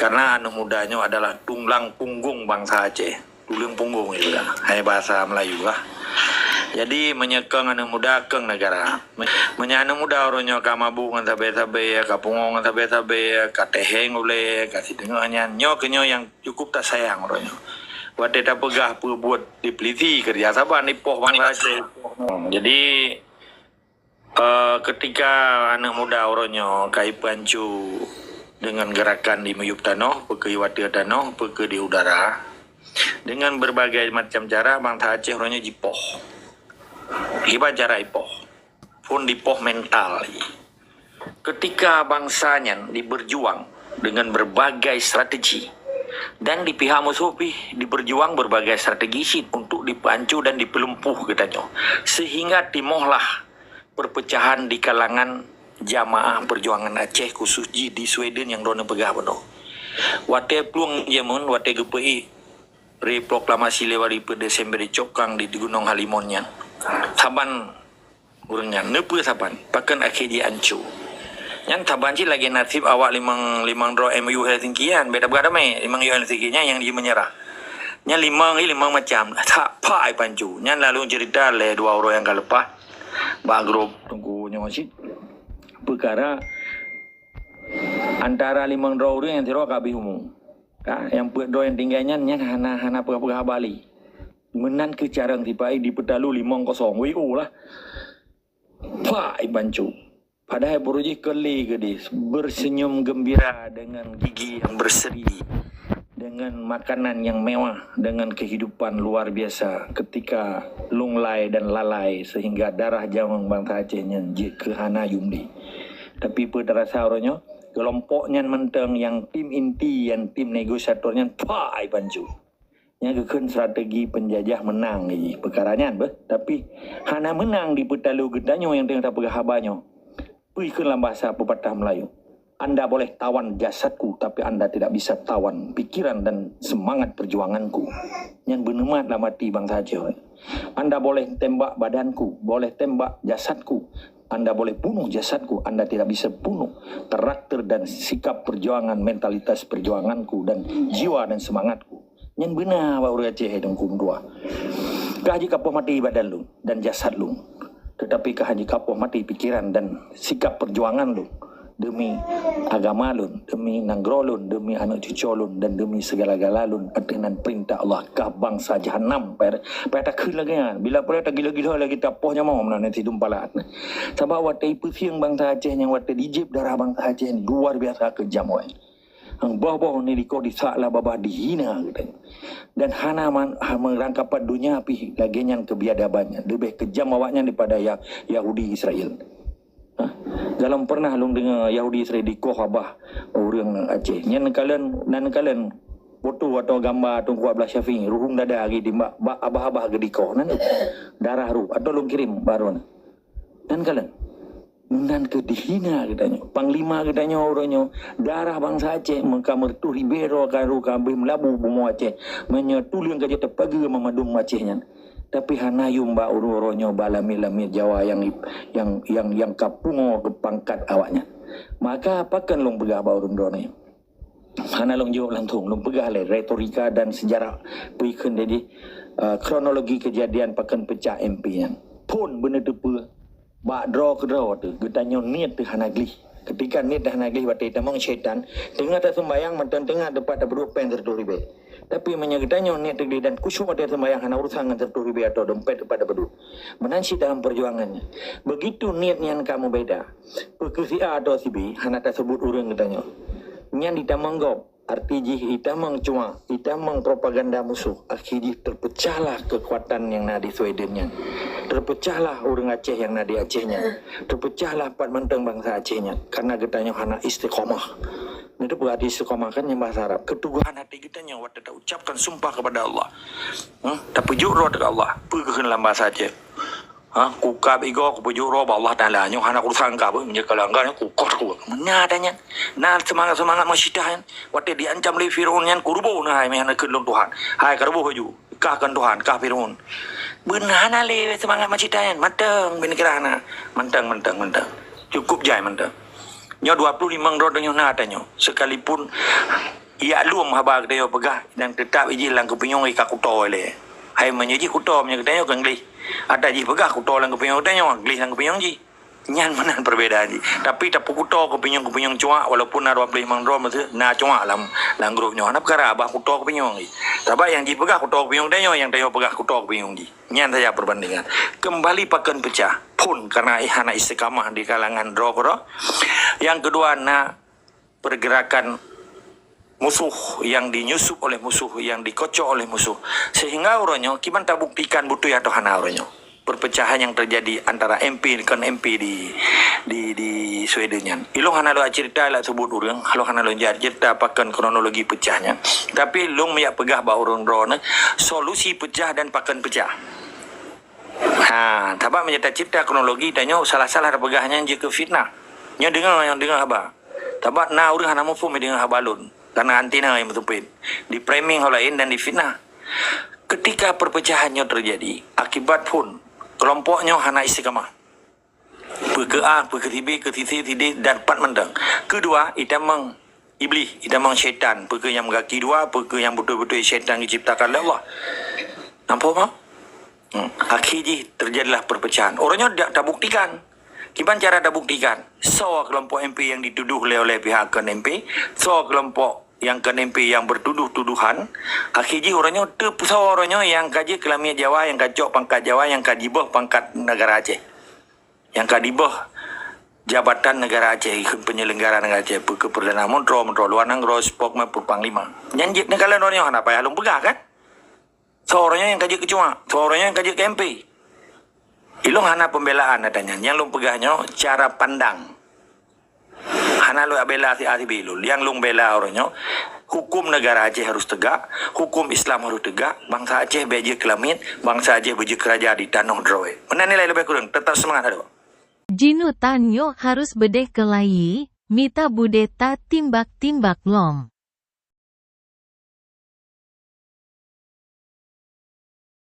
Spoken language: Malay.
Karena anak mudanya adalah tulang punggung bangsa Aceh. Tulang punggung itu dah. Hai bahasa Melayu lah. Jadi menyekeng anak muda keng negara. Anak muda orangnya kamabu ngan tabe-tabe, kapungo ngan tabe-tabe, kateheng oleh, kasih dengannya. Nyo kenyo yang cukup tak sayang orangnya. Wate tak pegah buat dipeliti kerja saban di poh bangsa Aceh. Jadi ketika anak muda orangnya kai pancu dengan gerakan di Meyup Tanoh, pergi Wati Tanoh, pergi di udara, dengan berbagai macam cara bangsa Aceh orangnya jipoh. Hiba cara ipoh, pun dipoh mental. Ketika bangsanya diberjuang dengan berbagai strategi, dan di pihak musuh diberjuang berbagai strategi untuk dipancu dan dipelumpuh katanya, sehingga timohlah perpecahan di kalangan jamaah perjuangan Aceh khusus di Sweden yang dona pegah benar. Wate pluang jamun wate gepei reproklamasi lewari per Desember di Cokang di Gunung Halimonnya. Saban urangnya nepu saban pakan akhir dia ancu. Yang taban sih lagi nasib awak limang dro MU Helsinkian beda berada mai limang Helsinkinya yang dia menyerah. Nya limang macam tak pai pancu. Nya lalu cerita le dua orang yang kalepas. Ba grup tunggu nyosit. Perkara antara limang dro orang yang tiro kabeh umum. Yang dro yang tinggalnya nya hana pegah Bali. Menan ke carang tipai di pedalu 5-0 WO lah. Pai bancu. Padahal beruji keli gedis bersenyum gembira dengan gigi yang berseri, dengan makanan yang mewah, dengan kehidupan luar biasa ketika lunglai dan lalai sehingga darah jawang bangsa Acehnya ke hana yumdi. Tapi terasa orangnya kelompoknya menteng yang tim inti yang tim negosiatornya pai bancu. Yang kekun strategi penjajah menang ni perkaranya tapi hana menang di petalu gedanyo yang tengah tak pegah habanyo. Periklah bahasa pepatah Melayu. Anda boleh tawan jasadku tapi anda tidak bisa tawan pikiran dan semangat perjuanganku. Yang benemat lah mati bangsa Aceh. Anda boleh tembak badanku, boleh tembak jasadku. Anda boleh bunuh jasadku, anda tidak bisa bunuh karakter dan sikap perjuangan, mentalitas perjuanganku dan jiwa dan semangatku. Yang benar baru Aceh dan kumdua. Kahaji kapoh mati badan lu dan jasad lu. Tetapi kahaji kapoh mati pikiran dan sikap perjuangan lu. Demi agama lu, demi nanggro lu, demi anak cucu lu, dan demi segala-gala lu. Dengan perintah Allah kah bangsa jahanam. Pada takut lagi kan. Bila pada tak gila-gila lagi tapohnya mau nanti tumpalat. Sebab watai pusiang bangsa Aceh yang watai dijib darah bangsa Aceh yang luar biasa kejam. Ang bawah ni liko disaklah babah dihina katanya. Dan hana merangkapan dunia api laginya kebiadabannya lebih kejam awaknya daripada Yahudi Israel. Dalam pernah long dengar Yahudi Israel di Abah orang Aceh. Nyan kalian foto atau gambar tunggu Abah Syafi'i ruhung dada lagi di abah-abah gediko nan darah ruh atau long kirim baru dan kalian dengan kedihina katanya. Panglima katanya orangnya darah bangsa Aceh maka mertu Ribero karu kabeh melabu bumu Aceh menyetulung kaje tepagi memadung Acehnya. Tapi hanayum ba orangnya balami-lami Jawa yang kapungo ke pangkat awaknya. Maka apakan long pegah ba urang drone. Hana long jawab lantung long pegah le retorika dan sejarah puikeun jadi kronologi kejadian pakan pecah MP-nya. Pun bener depe ba draw ke draw tu getanyo niat tu hanagli ketika niat dah hanagli batai tamang syaitan tengah tak sembayang mantan tengah dapat berdua pen terturibe tapi menyegetanyo niat tu dan kusyuk ada sembayang hana urusan dengan terturibe atau dompet kepada berdua menansi dalam perjuangannya begitu niat yang kamu beda perkusi A atau si B hana tak sebut urang getanyo nyan ditamanggop arti hitamang cuma hitamang propaganda musuh akhirnya terpecahlah kekuatan yang nadi Swedennya terpecahlah orang Aceh yang nadi Acehnya terpecahlah pat menteng bangsa Acehnya karena getanya hana istiqomah itu berarti istiqomah kan yang bahasa Arab keteguhan hati getanya waktu tak ucapkan sumpah kepada Allah tapi jujur kepada Allah pergi dalam bahasa Aceh kukab igo kubujuk roba Allah Ta'ala nyo hana urusan ka pun menjadi kalanggan kukot ku menyadanya nah semangat masyidahan waktu diancam oleh Firaun yang kurbo nah hai hana kendung Tuhan hai karbo haju kah kan Tuhan kah Firaun benar hana le semangat masyidahan manteng bin kirana manteng cukup jai manteng nyo 25 dolar nyo na tanyo sekalipun ia luang haba kita yo pegah dan tetap iji lang kepinyong ika kuto le hai menyeji kuto nya kita yo kangli ada ji pegah kuto lang kepinyong kita yo angli lang kepinyong ji nyan mana perbedaan ji tapi tapu kuto kepinyong cua walaupun arwah beli mangro mesti na cua lang grup nyo ana perkara bah kuto kepinyong ji tapi yang ji pegah kuto kepinyong kita yo yang tayo pegah kuto kepinyong ji nyan saja perbandingan kembali pakan pecah pun karena ihana istiqamah di kalangan drogro yang kedua na pergerakan musuh yang dinyusup oleh musuh, yang dikocok oleh musuh. Sehingga orangnya, kita tak buktikan butuh atau hana orangnya. Perpecahan yang terjadi antara MP dengan MP di Sweden. Ilong hana lo cerita lah sebut orang, kalau hana lo cerita pakan kronologi pecahnya. Tapi long miak pegah bah orang drone solusi pecah dan pakan pecah. Ha, tabak menyata cerita kronologi tanya salah-salah pegahnya jika fitnah. Nya dengar apa? Tabak na orang hana mufum dengan habalun. Karena antina yang betul di framing lain dan di fitnah. Ketika perpecahannya terjadi, akibat pun kelompoknya hana istiqamah. Ke A, ke B, ke C, dan 4 mendang. Kedua, itamang iblis, itamang syaitan. Ke yang mengaki dua, ke yang betul-betul syaitan diciptakan oleh Allah. Nampak tak? Akhirnya terjadilah perpecahan. Orangnya tak buktikan. Gimana cara dah buktikan? So kelompok MP yang dituduh oleh pihak KNMP, so kelompok yang KNMP yang bertuduh-tuduhan, akhirnya orangnya orangnya yang kaji Kelamian Jawa, yang kacok pangkat Jawa, yang kadibah pangkat negara Aceh, yang kadibah jabatan negara Aceh, penyelenggara negara Aceh, ke Perdana Menteri luar negara, spok maupun panglima. Nyanjit negara orangnya kenapa ya? Belum pegah kan? So orangnya yang kaji kecua, so orangnya yang kaji KMP. Ilong hana pembelaan adanya. Yang lu pegahnya cara pandang. Hana lu bela si belul. Yang lu bela orangnya hukum negara Aceh harus tegak, hukum Islam harus tegak. Bangsa Aceh beje kelamin, bangsa Aceh beje kerajaan di tanah Droe. Mana nilai lebih kurang? Tetap semangat ada. Jinu tanyo harus bedeh kelayi, mita budeta timbak-timbak lom.